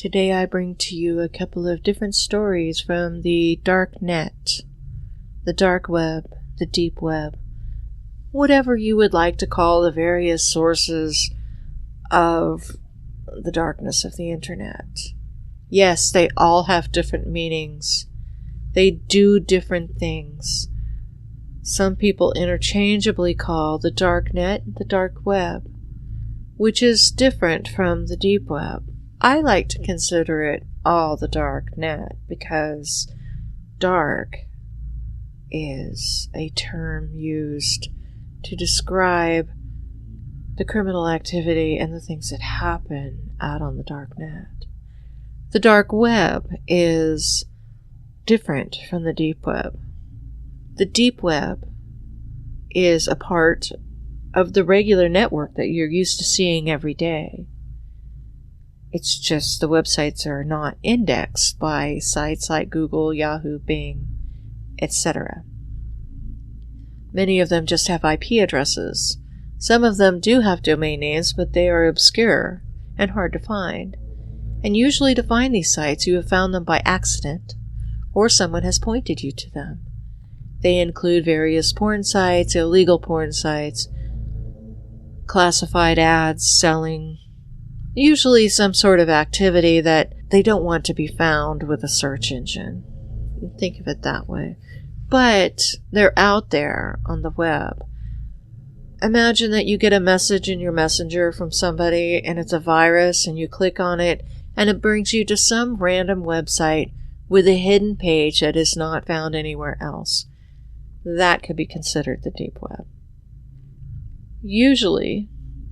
Today I bring to you a couple of different stories from the Darknet, the dark web, the deep web, whatever you would like to call the various sources of the darkness of the internet. Yes, they all have different meanings. They do different things. Some people interchangeably call the Darknet the dark web, which is different from the deep web. I like to consider it all the Darknet because dark is a term used to describe the criminal activity and the things that happen out on the Darknet. The dark web is different from the deep web. The deep web is a part of the regular network that you're used to seeing every day. It's just the websites are not indexed by sites like Google, Yahoo, Bing, etc. Many of them just have IP addresses. Some of them do have domain names, but they are obscure and hard to find. And usually to find these sites, you have found them by accident, or someone has pointed you to them. They include various porn sites, illegal porn sites, classified ads selling usually some sort of activity that they don't want to be found with a search engine. Think of it that way. But they're out there on the web. Imagine that you get a message in your messenger from somebody and it's a virus and you click on it and it brings you to some random website with a hidden page that is not found anywhere else. That could be considered the deep web. Usually,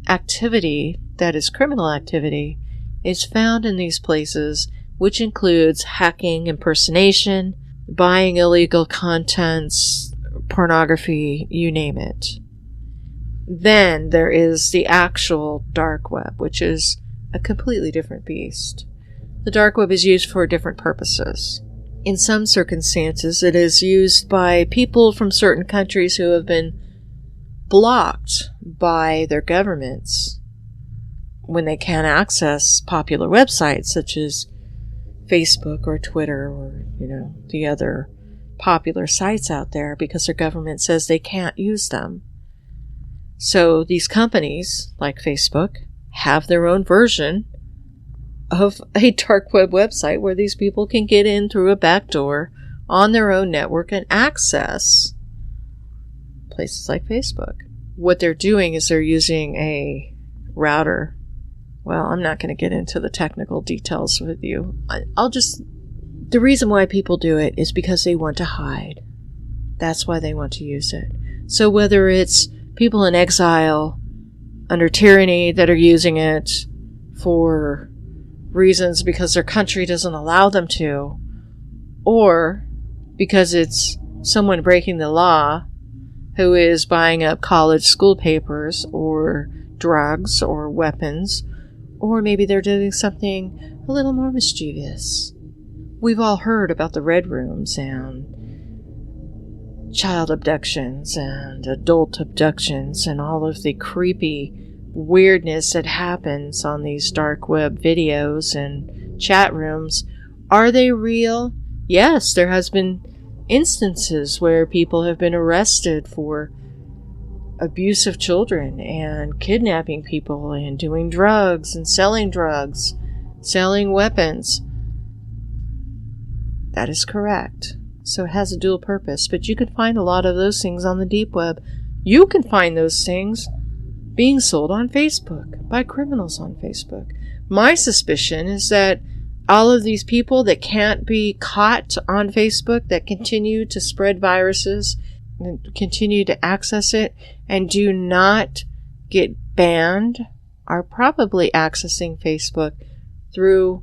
activity that is criminal activity is found in these places, which includes hacking, impersonation, buying illegal contents, pornography, you name it. Then there is the actual dark web, which is a completely different beast. The dark web is used for different purposes. In some circumstances, it is used by people from certain countries who have been blocked by their governments when they can't access popular websites such as Facebook or Twitter or, the other popular sites out there because their government says they can't use them. So these companies, like Facebook, have their own version of a dark web website where these people can get in through a back door on their own network and access places like Facebook. What they're doing is they're using a router. Well, I'm not going to get into the technical details with you. The reason why people do it is because they want to hide. That's why they want to use it. So whether it's people in exile under tyranny that are using it for reasons because their country doesn't allow them to, or because it's someone breaking the law who is buying up college school papers or drugs or weapons, or maybe they're doing something a little more mischievous. We've all heard about the red rooms and child abductions and adult abductions and all of the creepy weirdness that happens on these dark web videos and chat rooms. Are they real? Yes, there has been instances where people have been arrested for abuse of children and kidnapping people and doing drugs, selling weapons. That is correct. So it has a dual purpose, but you can find a lot of those things on the deep web. You can find those things being sold on Facebook by criminals on Facebook. My suspicion is that all of these people that can't be caught on Facebook, that continue to spread viruses and continue to access it and do not get banned, are probably accessing Facebook through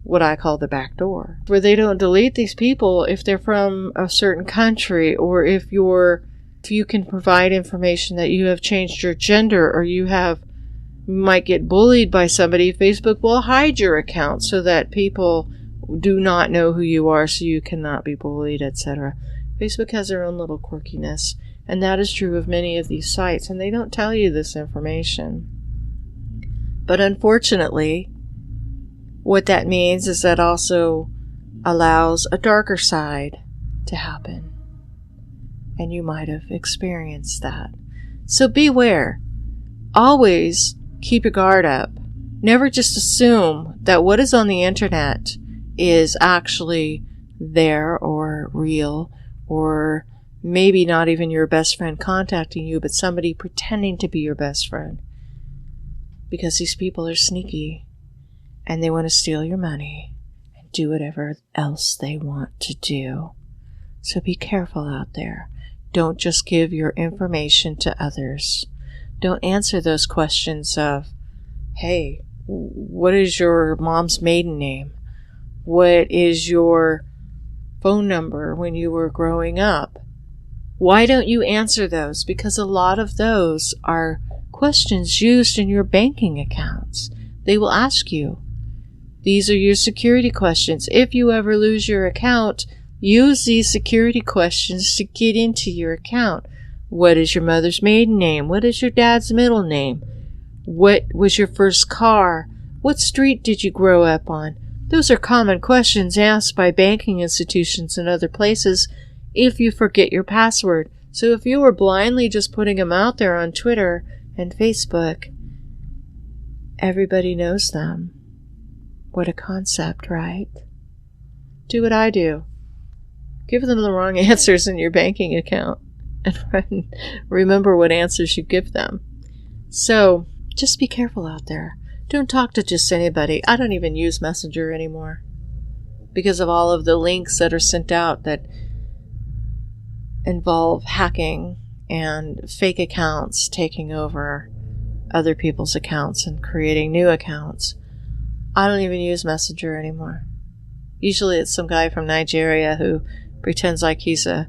what I call the back door, where they don't delete these people if they're from a certain country, or if you can provide information that you have changed your gender, or you might get bullied by somebody. Facebook will hide your account so that people do not know who you are, so you cannot be bullied, etc. Facebook has their own little quirkiness, and that is true of many of these sites, and they don't tell you this information. But unfortunately, What that means is that also allows a darker side to happen. And you might have experienced that. So beware. Always keep your guard up. Never just assume that what is on the internet is actually there or real, or maybe not even your best friend contacting you, but somebody pretending to be your best friend. Because these people are sneaky and they want to steal your money and do whatever else they want to do. So be careful out there. Don't just give your information to others. Don't answer those questions of, hey, what is your mom's maiden name? What is your phone number when you were growing up? Why don't you answer those? Because a lot of those are questions used in your banking accounts. They will ask you. These are your security questions. If you ever lose your account, use these security questions to get into your account. What is your mother's maiden name? What is your dad's middle name? What was your first car? What street did you grow up on? Those are common questions asked by banking institutions and other places if you forget your password. So if you were blindly just putting them out there on Twitter and Facebook, everybody knows them. What a concept, right? Do what I do. Give them the wrong answers in your banking account and remember what answers you give them. So just be careful out there. Don't talk to just anybody. I don't even use Messenger anymore because of all of the links that are sent out that involve hacking and fake accounts taking over other people's accounts and creating new accounts. I don't even use Messenger anymore. Usually it's some guy from Nigeria who pretends like he's a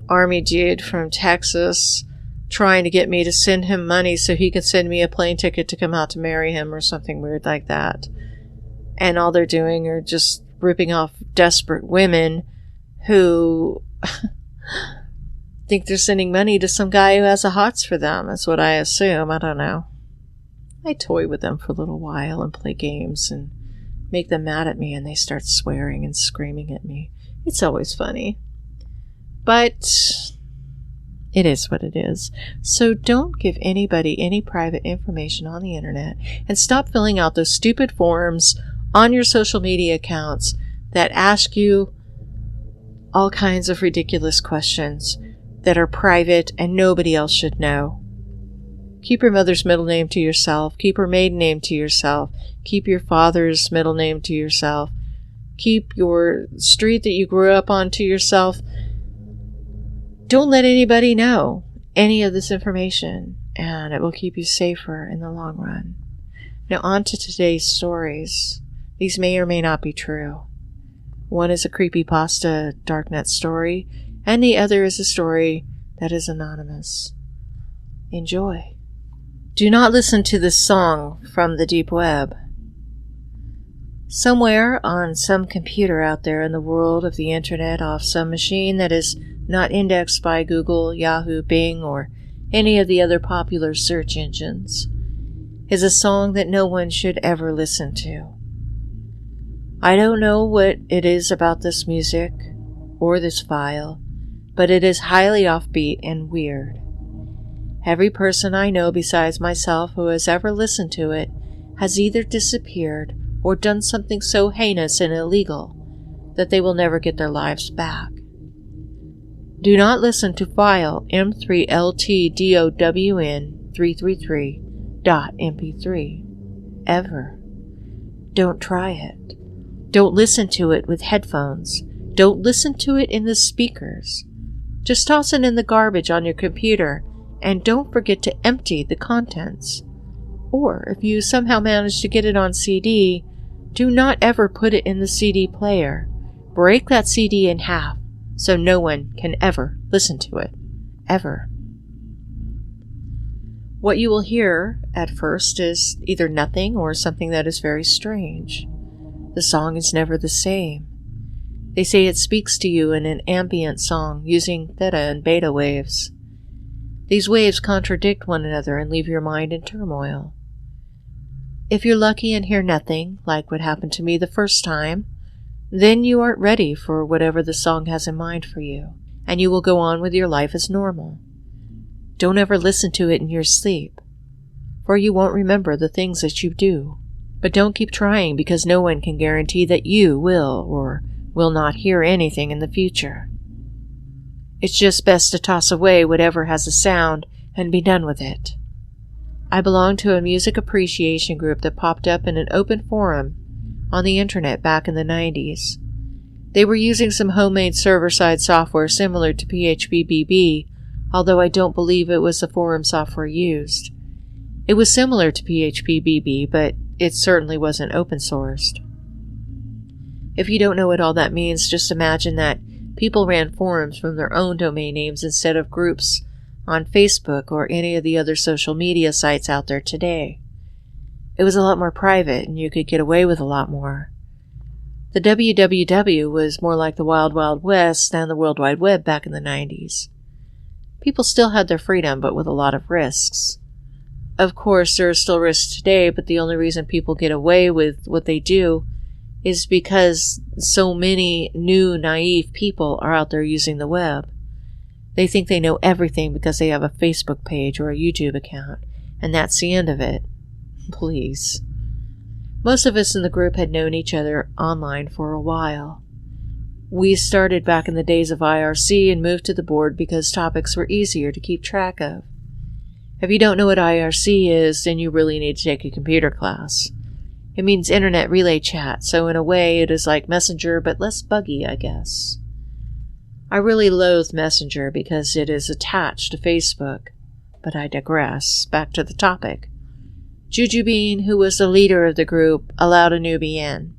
army dude from Texas trying to get me to send him money so he can send me a plane ticket to come out to marry him or something weird like that. And all they're doing are just ripping off desperate women who think they're sending money to some guy who has a hots for them. That's what I assume. I don't know. I toy with them for a little while and play games and make them mad at me, and they start swearing and screaming at me. It's always funny. But it is what it is. So don't give anybody any private information on the internet, and stop filling out those stupid forms on your social media accounts that ask you all kinds of ridiculous questions that are private and nobody else should know. Keep your mother's middle name to yourself. Keep her maiden name to yourself. Keep your father's middle name to yourself. Keep your street that you grew up on to yourself. Don't let anybody know any of this information, and it will keep you safer in the long run. Now on to today's stories. These may or may not be true. One is a creepypasta Darknet story, and the other is a story that is anonymous. Enjoy. Do not listen to this song from the deep web. Somewhere on some computer out there in the world of the internet, off some machine that is not indexed by Google, Yahoo, Bing, or any of the other popular search engines, is a song that no one should ever listen to. I don't know what it is about this music or this file, but it is highly offbeat and weird. Every person I know besides myself who has ever listened to it has either disappeared or done something so heinous and illegal that they will never get their lives back. Do not listen to file M3LTDOWN333.mp3 ever. Don't try it. Don't listen to it with headphones. Don't listen to it in the speakers. Just toss it in the garbage on your computer, and don't forget to empty the contents. Or if you somehow manage to get it on CD, do not ever put it in the CD player. Break that CD in half so no one can ever listen to it. Ever. What you will hear at first is either nothing or something that is very strange. The song is never the same. They say it speaks to you in an ambient song using theta and beta waves. These waves contradict one another and leave your mind in turmoil. If you're lucky and hear nothing, like what happened to me the first time, then you aren't ready for whatever the song has in mind for you, and you will go on with your life as normal. Don't ever listen to it in your sleep, for you won't remember the things that you do. But don't keep trying, because no one can guarantee that you will or will not hear anything in the future. It's just best to toss away whatever has a sound and be done with it. I belonged to a music appreciation group that popped up in an open forum on the internet back in the 90s. They were using some homemade server-side software similar to PHPBB, although I don't believe it was the forum software used. It was similar to PHPBB, but it certainly wasn't open-sourced. If you don't know what all that means, just imagine that people ran forums from their own domain names instead of groups on Facebook or any of the other social media sites out there today. It was a lot more private, and you could get away with a lot more. The WWW was more like the Wild Wild West than the World Wide Web back in the 90s. People still had their freedom, but with a lot of risks. Of course, there are still risks today, but the only reason people get away with what they do is because so many new, naive people are out there using the web. They think they know everything because they have a Facebook page or a YouTube account, and that's the end of it. Please. Most of us in the group had known each other online for a while. We started back in the days of IRC and moved to the board because topics were easier to keep track of. If you don't know what IRC is, then you really need to take a computer class. It means Internet Relay Chat, so in a way it is like Messenger, but less buggy, I guess. I really loathe Messenger because it is attached to Facebook, but I digress. Back to the topic. Jujubee, who was the leader of the group, allowed a newbie in.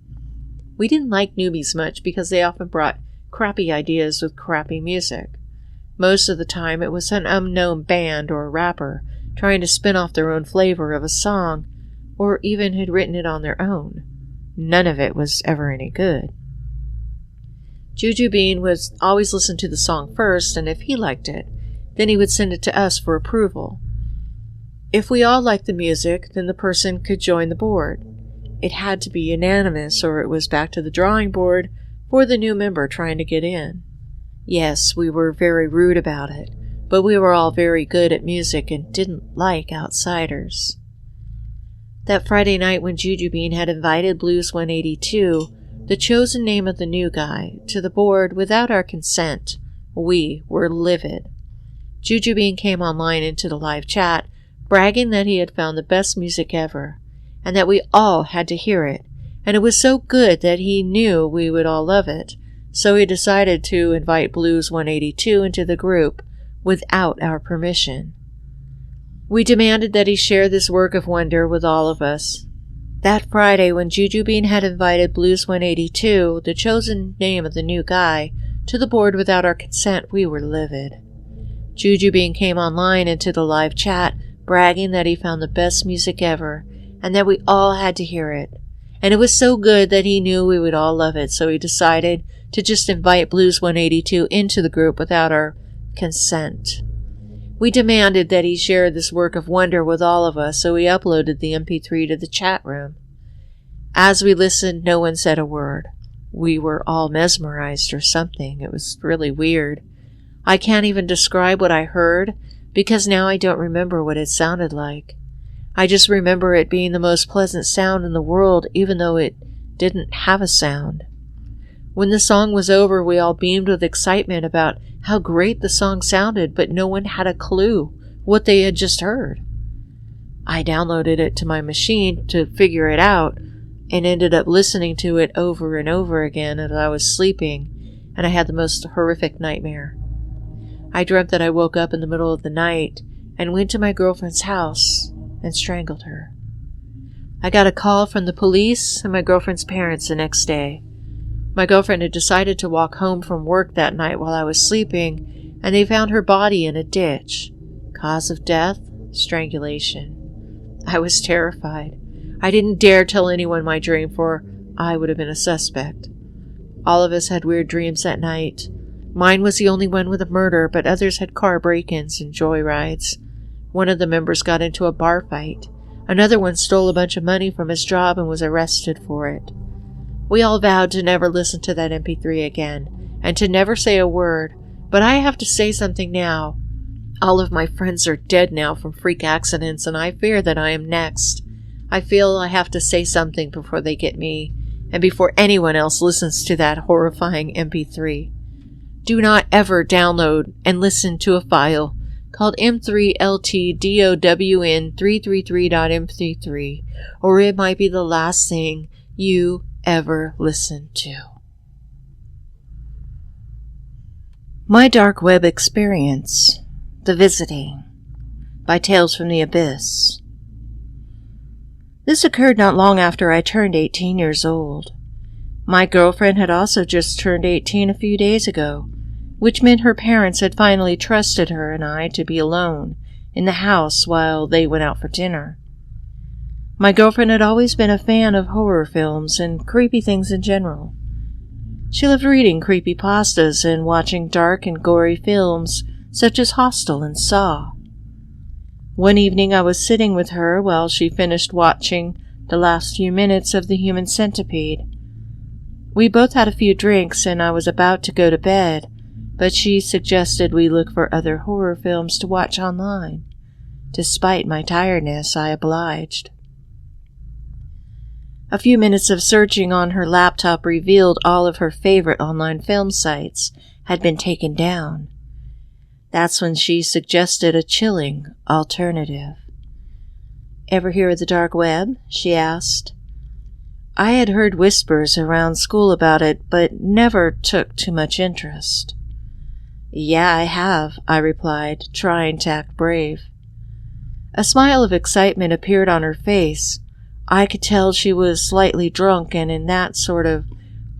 We didn't like newbies much because they often brought crappy ideas with crappy music. Most of the time it was an unknown band or rapper trying to spin off their own flavor of a song, or even had written it on their own. None of it was ever any good. Jujubee would always listen to the song first, and if he liked it, then he would send it to us for approval. If we all liked the music, then the person could join the board. It had to be unanimous, or it was back to the drawing board for the new member trying to get in. Yes, we were very rude about it, but we were all very good at music and didn't like outsiders. That Friday night when Jujubee had invited Blues 182, the chosen name of the new guy, to the board without our consent, we were livid. Jujubee came online into the live chat, bragging that he had found the best music ever, and that we all had to hear it, and it was so good that he knew we would all love it, so he decided to invite Blues 182 into the group without our permission. We demanded that he share this work of wonder with all of us. That Friday, when Jujubee had invited Blues 182, the chosen name of the new guy, to the board without our consent, we were livid. Jujubee came online into the live chat, bragging that he found the best music ever, and that we all had to hear it. And it was so good that he knew we would all love it, so he decided to just invite Blues 182 into the group without our consent. We demanded that he share this work of wonder with all of us, so we uploaded the MP3 to the chat room. As we listened, no one said a word. We were all mesmerized or something. It was really weird. I can't even describe what I heard, because now I don't remember what it sounded like. I just remember it being the most pleasant sound in the world, even though it didn't have a sound. When the song was over, we all beamed with excitement about how great the song sounded, but no one had a clue what they had just heard. I downloaded it to my machine to figure it out, and ended up listening to it over and over again as I was sleeping, and I had the most horrific nightmare. I dreamt that I woke up in the middle of the night and went to my girlfriend's house and strangled her. I got a call from the police and my girlfriend's parents the next day. My girlfriend had decided to walk home from work that night while I was sleeping, and they found her body in a ditch. Cause of death? Strangulation. I was terrified. I didn't dare tell anyone my dream, for I would have been a suspect. All of us had weird dreams that night. Mine was the only one with a murder, but others had car break-ins and joyrides. One of the members got into a bar fight. Another one stole a bunch of money from his job and was arrested for it. We all vowed to never listen to that MP3 again, and to never say a word, but I have to say something now. All of my friends are dead now from freak accidents, and I fear that I am next. I feel I have to say something before they get me, and before anyone else listens to that horrifying MP3. Do not ever download and listen to a file called M3LTDOWN333.mp3, or it might be the last thing you ever listen to. My Dark Web Experience, The Visiting, by Tales from the Abyss. This occurred not long after I turned 18 years old. My girlfriend had also just turned 18 a few days ago, which meant her parents had finally trusted her and I to be alone in the house while they went out for dinner. My girlfriend had always been a fan of horror films and creepy things in general. She loved reading creepypastas and watching dark and gory films such as Hostel and Saw. One evening I was sitting with her while she finished watching the last few minutes of The Human Centipede. We both had a few drinks and I was about to go to bed, but she suggested we look for other horror films to watch online. Despite my tiredness, I obliged. A few minutes of searching on her laptop revealed all of her favorite online film sites had been taken down. That's when she suggested a chilling alternative. "Ever hear of the dark web?" she asked. I had heard whispers around school about it, but never took too much interest. "Yeah, I have," I replied, trying to act brave. A smile of excitement appeared on her face. I could tell she was slightly drunk and in that sort of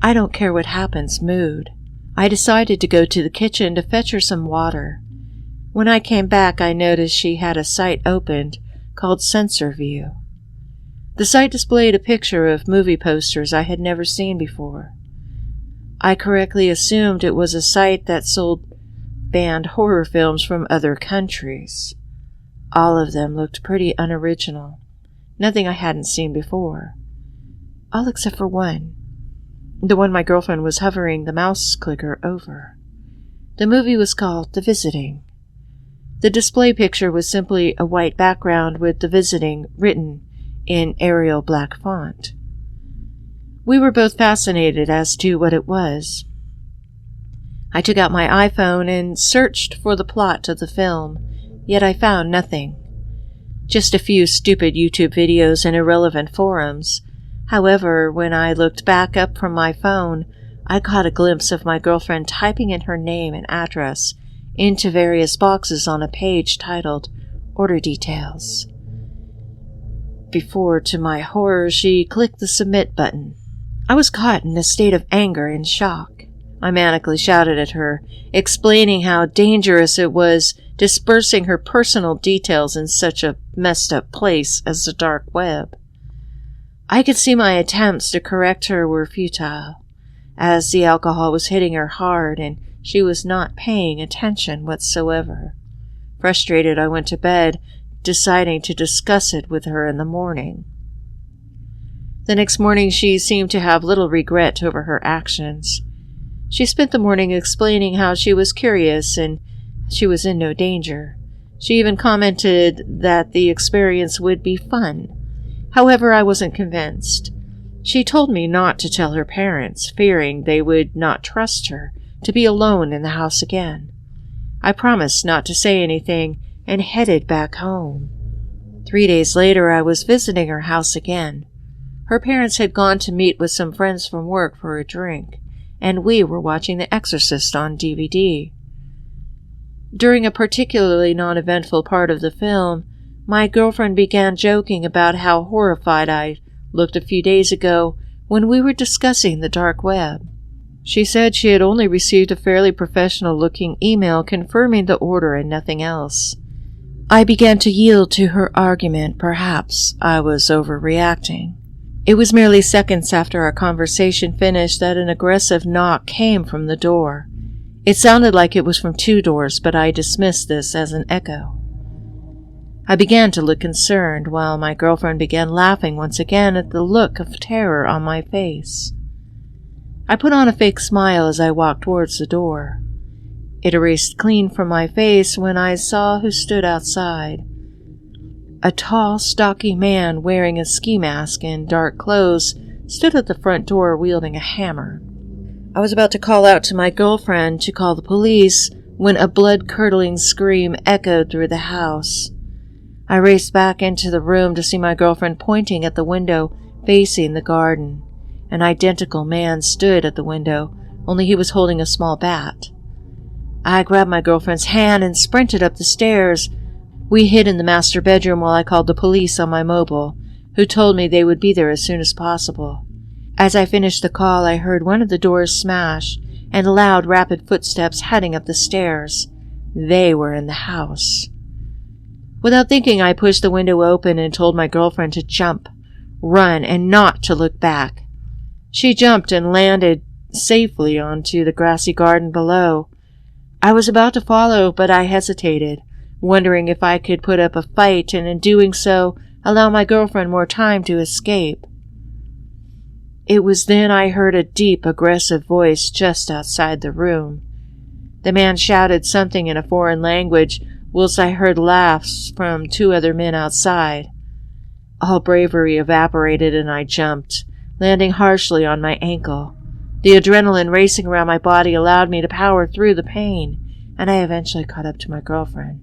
I don't care what happens mood. I decided to go to the kitchen to fetch her some water. When I came back, I noticed she had a site opened called Censor View. The site displayed a picture of movie posters I had never seen before. I correctly assumed it was a site that sold banned horror films from other countries. All of them looked pretty unoriginal, nothing I hadn't seen before. All except for one, the one my girlfriend was hovering the mouse clicker over. The movie was called The Visiting. The display picture was simply a white background with The Visiting written in Arial black font. We were both fascinated as to what it was. I took out my iPhone and searched for the plot of the film, yet I found nothing. Just a few stupid YouTube videos and irrelevant forums. However, when I looked back up from my phone, I caught a glimpse of my girlfriend typing in her name and address into various boxes on a page titled Order Details. Before, to my horror, she clicked the submit button. I was caught in a state of anger and shock. I manically shouted at her, explaining how dangerous it was dispersing her personal details in such a messed up place as the dark web. I could see my attempts to correct her were futile, as the alcohol was hitting her hard and she was not paying attention whatsoever. Frustrated, I went to bed, deciding to discuss it with her in the morning. The next morning she seemed to have little regret over her actions. She spent the morning explaining how she was curious and she was in no danger. She even commented that the experience would be fun. However, I wasn't convinced. She told me not to tell her parents, fearing they would not trust her to be alone in the house again. I promised not to say anything and headed back home. 3 days later, I was visiting her house again. Her parents had gone to meet with some friends from work for a drink, and we were watching The Exorcist on DVD. During a particularly non-eventful part of the film, my girlfriend began joking about how horrified I looked a few days ago when we were discussing the dark web. She said she had only received a fairly professional-looking email confirming the order and nothing else. I began to yield to her argument. Perhaps I was overreacting. It was merely seconds after our conversation finished that an aggressive knock came from the door. It sounded like it was from 2 doors, but I dismissed this as an echo. I began to look concerned, while my girlfriend began laughing once again at the look of terror on my face. I put on a fake smile as I walked towards the door. It erased clean from my face when I saw who stood outside. A tall, stocky man wearing a ski mask and dark clothes stood at the front door wielding a hammer. I was about to call out to my girlfriend to call the police when a blood-curdling scream echoed through the house. I raced back into the room to see my girlfriend pointing at the window facing the garden. An identical man stood at the window, only he was holding a small bat. I grabbed my girlfriend's hand and sprinted up the stairs. We hid in the master bedroom while I called the police on my mobile, who told me they would be there as soon as possible. As I finished the call, I heard one of the doors smash and loud, rapid footsteps heading up the stairs. They were in the house. Without thinking, I pushed the window open and told my girlfriend to jump, run, and not to look back. She jumped and landed safely onto the grassy garden below. I was about to follow, but I hesitated, wondering if I could put up a fight and in doing so allow my girlfriend more time to escape. It was then I heard a deep, aggressive voice just outside the room. The man shouted something in a foreign language, whilst I heard laughs from 2 other men outside. All bravery evaporated and I jumped, landing harshly on my ankle. The adrenaline racing around my body allowed me to power through the pain, and I eventually caught up to my girlfriend.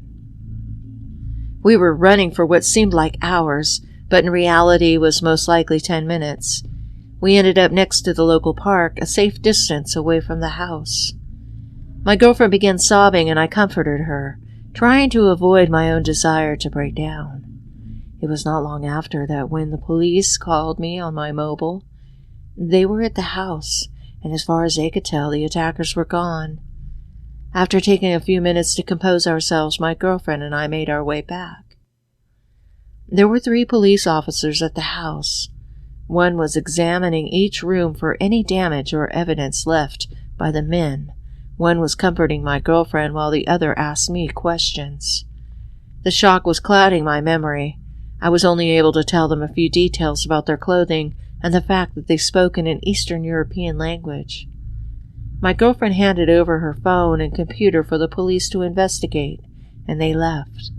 We were running for what seemed like hours, but in reality was most likely 10 minutes. We ended up next to the local park, a safe distance away from the house. My girlfriend began sobbing and I comforted her, trying to avoid my own desire to break down. It was not long after that when the police called me on my mobile. They were at the house, and as far as they could tell, the attackers were gone. After taking a few minutes to compose ourselves, my girlfriend and I made our way back. There were 3 police officers at the house. One was examining each room for any damage or evidence left by the men. One was comforting my girlfriend while the other asked me questions. The shock was clouding my memory. I was only able to tell them a few details about their clothing and the fact that they spoke in an Eastern European language. My girlfriend handed over her phone and computer for the police to investigate, and they left.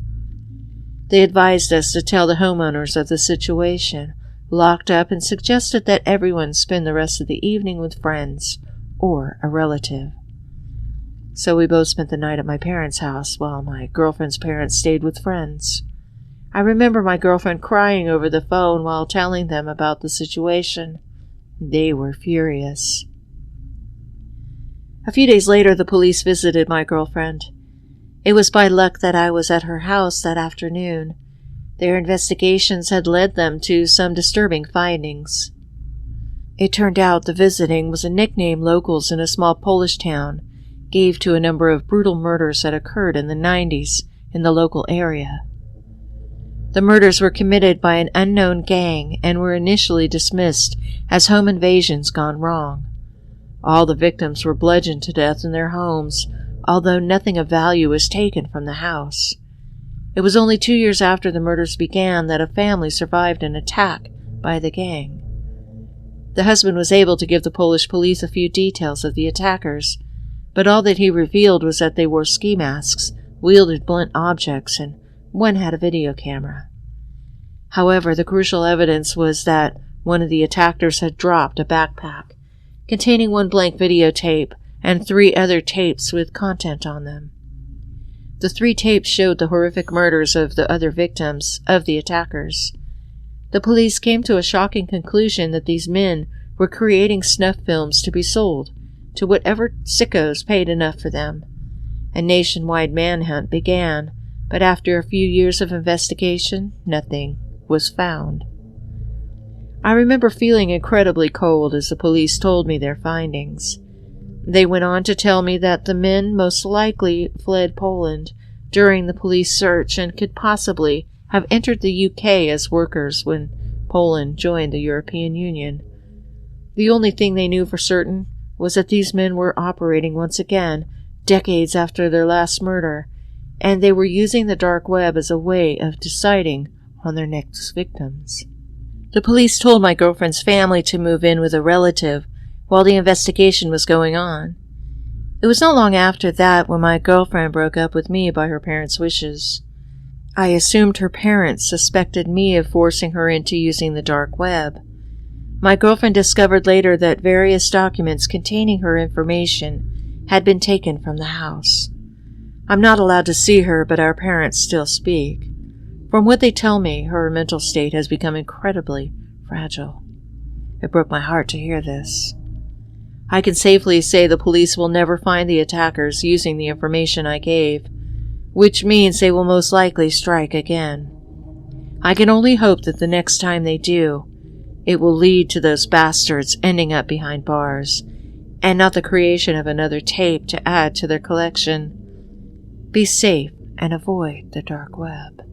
They advised us to tell the homeowners of the situation, locked up, and suggested that everyone spend the rest of the evening with friends or a relative. So we both spent the night at my parents' house while my girlfriend's parents stayed with friends. I remember my girlfriend crying over the phone while telling them about the situation. They were furious. A few days later, the police visited my girlfriend. It was by luck that I was at her house that afternoon. Their investigations had led them to some disturbing findings. It turned out the visiting was a nickname locals in a small Polish town gave to a number of brutal murders that occurred in the 90s in the local area. The murders were committed by an unknown gang and were initially dismissed as home invasions gone wrong. All the victims were bludgeoned to death in their homes, although nothing of value was taken from the house. It was only 2 years after the murders began that a family survived an attack by the gang. The husband was able to give the Polish police a few details of the attackers, but all that he revealed was that they wore ski masks, wielded blunt objects, and one had a video camera. However, the crucial evidence was that one of the attackers had dropped a backpack containing 1 blank videotape and 3 other tapes with content on them. The 3 tapes showed the horrific murders of the other victims of the attackers. The police came to a shocking conclusion that these men were creating snuff films to be sold to whatever sickos paid enough for them. A nationwide manhunt began, but after a few years of investigation, nothing was found. I remember feeling incredibly cold as the police told me their findings. They went on to tell me that the men most likely fled Poland during the police search and could possibly have entered the UK as workers when Poland joined the European Union. The only thing they knew for certain was that these men were operating once again, decades after their last murder, and they were using the dark web as a way of deciding on their next victims. The police told my girlfriend's family to move in with a relative while the investigation was going on. It was not long after that when my girlfriend broke up with me by her parents' wishes. I assumed her parents suspected me of forcing her into using the dark web. My girlfriend discovered later that various documents containing her information had been taken from the house. I'm not allowed to see her, but our parents still speak. From what they tell me, her mental state has become incredibly fragile. It broke my heart to hear this. I can safely say the police will never find the attackers using the information I gave, which means they will most likely strike again. I can only hope that the next time they do, it will lead to those bastards ending up behind bars, and not the creation of another tape to add to their collection. Be safe and avoid the dark web.